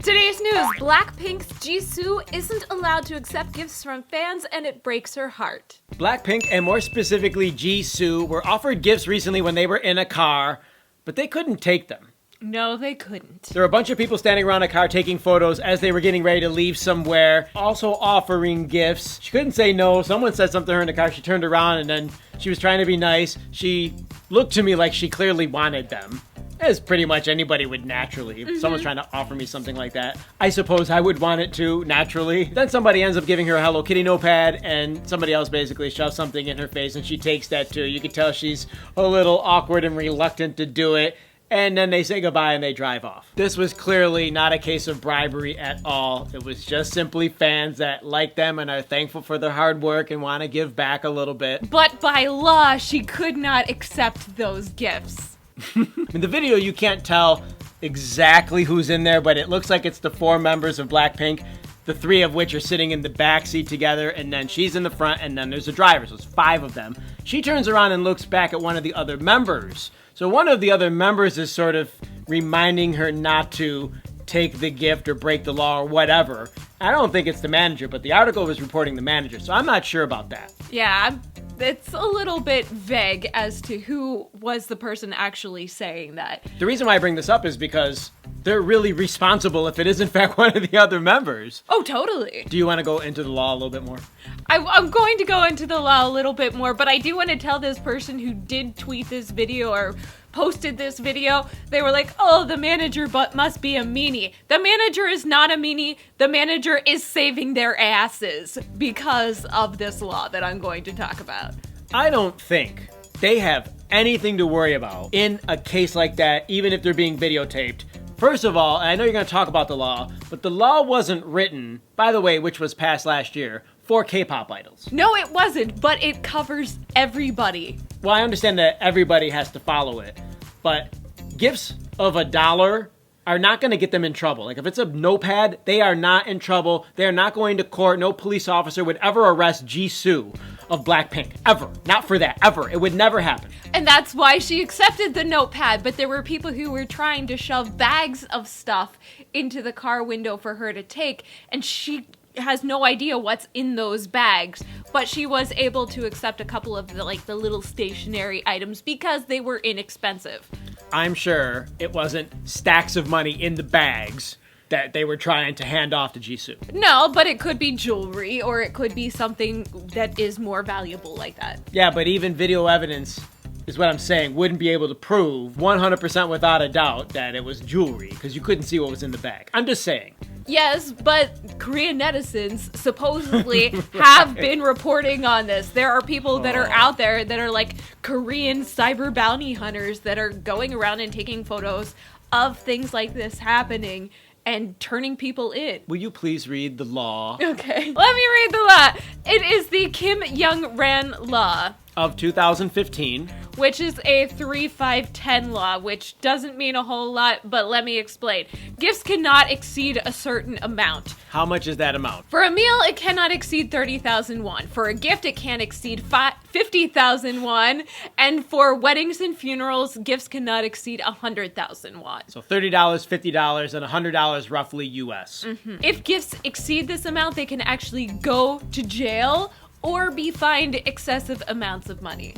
Today's news, Blackpink's Jisoo isn't allowed to accept gifts from fans and it breaks her heart. Blackpink, and more specifically Jisoo, were offered gifts recently when they were in a car, but they couldn't take them. No, they couldn't. There were a bunch of people standing around a car taking photos as they were getting ready to leave somewhere, also offering gifts. She couldn't say no. Someone said something to her in the car. She turned around and then she was trying to be nice. She looked to me like she clearly wanted them, as pretty much anybody would naturally. If someone's trying to offer me something like that, I suppose I would want it too, naturally. Then somebody ends up giving her a Hello Kitty notepad, and somebody else basically shoves something in her face, and she takes that too. You can tell she's a little awkward and reluctant to do it. And then they say goodbye and they drive off. This was clearly not a case of bribery at all. It was just simply fans that like them and are thankful for their hard work and want to give back a little bit. But by law, she could not accept those gifts. In the video, you can't tell exactly who's in there, but it looks like it's the 4 members of Blackpink, the 3 of which are sitting in the back seat together, and then she's in the front, and then there's a driver, so it's 5 of them. She turns around and looks back at one of the other members. So one of the other members is sort of reminding her not to take the gift or break the law or whatever. I don't think it's the manager, but the article was reporting the manager, so I'm not sure about that. Yeah, it's a little bit vague as to who was the person actually saying that. The reason why I bring this up is because they're really responsible if it is in fact one of the other members. Oh, totally. Do you want to go into the law a little bit more? I'm going to go into the law a little bit more, but I do want to tell this person who did tweet this video or posted this video, they were like, oh, the manager must be a meanie. The manager is not a meanie. The manager is saving their asses because of this law that I'm going to talk about. I don't think they have anything to worry about in a case like that, even if they're being videotaped. First of all, and I know you're going to talk about the law, but the law wasn't written, by the way, which was passed last year, for K-pop idols. No, it wasn't, but it covers everybody. Well, I understand that everybody has to follow it, but gifts of $1 are not going to get them in trouble. Like, if it's a notepad, they are not in trouble. They are not going to court. No police officer would ever arrest Jisoo of Blackpink. Ever. Not for that. Ever. It would never happen. And that's why she accepted the notepad, but there were people who were trying to shove bags of stuff into the car window for her to take, and she has no idea what's in those bags, but she was able to accept a couple of the little stationary items because they were inexpensive. I'm sure it wasn't stacks of money in the bags that they were trying to hand off to Jisoo. No, but it could be jewelry, or it could be something that is more valuable like that. Yeah, but even video evidence is what I'm saying, wouldn't be able to prove 100% without a doubt that it was jewelry, because you couldn't see what was in the bag. I'm just saying. Yes, but Korean netizens supposedly have been reporting on this. There are people that are out there that are like Korean cyber bounty hunters that are going around and taking photos of things like this happening and turning people in. Will you please read the law? Okay. Let me read the law. It is the Kim Young-ran law of 2015, which is a 3-5-10 law, which doesn't mean a whole lot, but let me explain. Gifts cannot exceed a certain amount. How much is that amount? For a meal, it cannot exceed 30,000 won. For a gift, it can't exceed 50,000 won. And for weddings and funerals, gifts cannot exceed 100,000 won. So $30, $50, and $100 roughly US. Mm-hmm. If gifts exceed this amount, they can actually go to jail or be fined excessive amounts of money.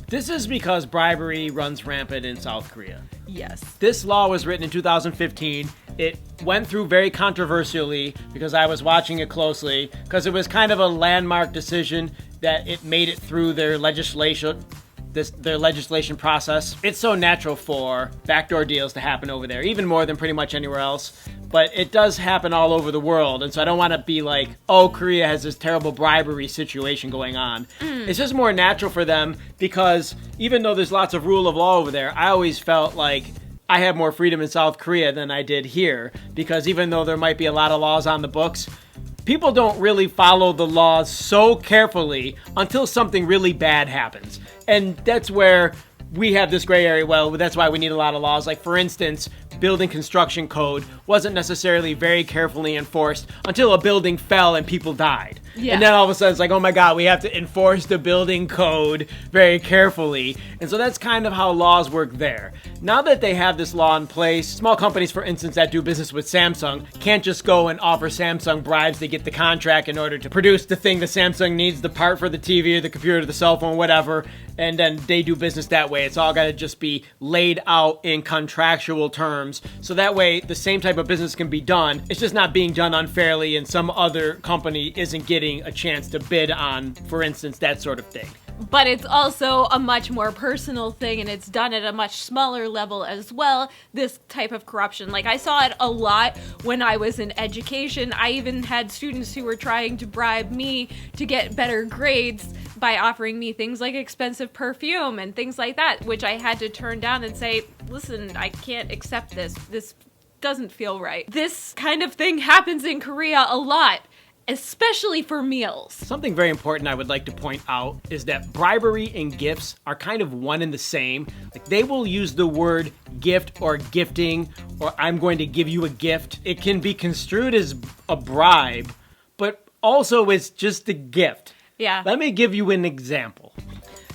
This is because bribery runs rampant in South Korea. Yes. This law was written in 2015. It went through very controversially because I was watching it closely, because it was kind of a landmark decision that it made it through their legislation process. It's so natural for backdoor deals to happen over there, even more than pretty much anywhere else. But it does happen all over the world, and so I don't want to be like, oh, Korea has this terrible bribery situation going on. It's just more natural for them, because even though there's lots of rule of law over there, I always felt like I have more freedom in South Korea than I did here, because even though there might be a lot of laws on the books, people don't really follow the laws so carefully until something really bad happens. And that's where we have this gray area. Well, that's why we need a lot of laws. Like, for instance, building construction code wasn't necessarily very carefully enforced until a building fell and people died. Yeah. And then all of a sudden it's like, oh my God, we have to enforce the building code very carefully. And so that's kind of how laws work there. Now that they have this law in place, small companies, for instance, that do business with Samsung can't just go and offer Samsung bribes to get the contract in order to produce the thing that Samsung needs, the part for the TV or the computer, the cell phone, whatever, and then they do business that way. It's all got to just be laid out in contractual terms. So that way the same type of business can be done. It's just not being done unfairly and some other company isn't getting a chance to bid on, for instance, that sort of thing. But it's also a much more personal thing, and it's done at a much smaller level as well, this type of corruption. Like, I saw it a lot when I was in education. I even had students who were trying to bribe me to get better grades by offering me things like expensive perfume and things like that, which I had to turn down and say, listen, I can't accept this. This doesn't feel right. This kind of thing happens in Korea a lot, especially for meals. Something very important I would like to point out is that bribery and gifts are kind of one and the same. Like, they will use the word gift or gifting, or I'm going to give you a gift. It can be construed as a bribe, but also it's just a gift. Yeah. Let me give you an example.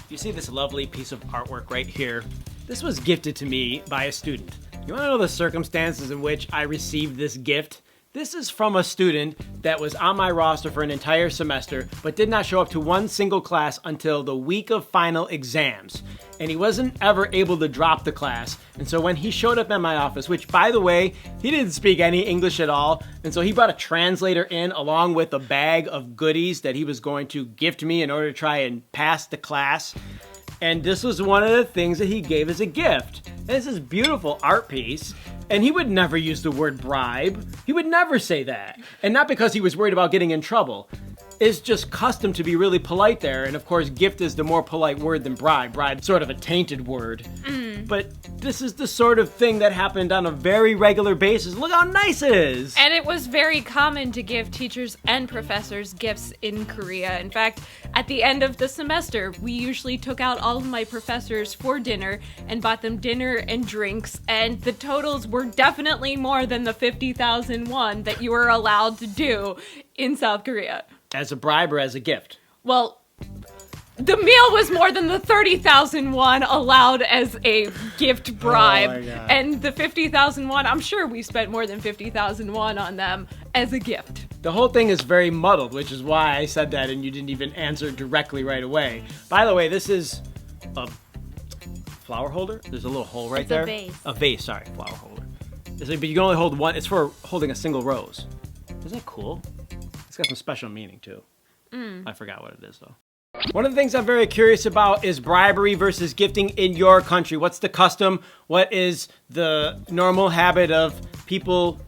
You see this lovely piece of artwork right here? This was gifted to me by a student. You want to know the circumstances in which I received this gift? This is from a student that was on my roster for an entire semester, but did not show up to one single class until the week of final exams. And he wasn't ever able to drop the class. And so when he showed up at my office, which, by the way, he didn't speak any English at all, and so he brought a translator in along with a bag of goodies that he was going to gift me in order to try and pass the class. And this was one of the things that he gave as a gift. And it's this beautiful art piece. And he would never use the word bribe. He would never say that. And not because he was worried about getting in trouble. It's just custom to be really polite there. And of course, gift is the more polite word than bribe. Bribe's sort of a tainted word. But this is the sort of thing that happened on a very regular basis. Look how nice it is. And it was very common to give teachers and professors gifts in Korea. In fact, at the end of the semester, we usually took out all of my professors for dinner and bought them dinner and drinks. And the totals were definitely more than the 50,000 won that you were allowed to do in South Korea. As a bribe or as a gift? Well, the meal was more than the 30,000 won allowed as a gift bribe. Oh my God. And the 50,000 won, I'm sure we spent more than 50,000 won on them as a gift. The whole thing is very muddled, which is why I said that and you didn't even answer directly right away. By the way, this is a flower holder. There's a little hole right there. It's a vase. A vase, sorry, flower holder. But you can only hold one. It's for holding a single rose. Isn't that cool? It's got some special meaning too. I forgot what it is though. One of the things I'm very curious about is bribery versus gifting in your country. What's the custom? What is the normal habit of people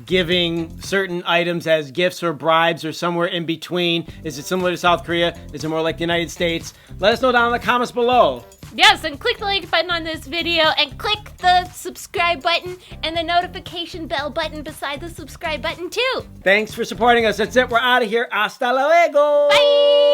giving certain items as gifts or bribes or somewhere in between? Is it similar to South Korea? Is it more like the United States? Let us know down in the comments below. Yes, and click the like button on this video and click the subscribe button and the notification bell button beside the subscribe button too. Thanks for supporting us. That's it. We're out of here. Hasta luego. Bye!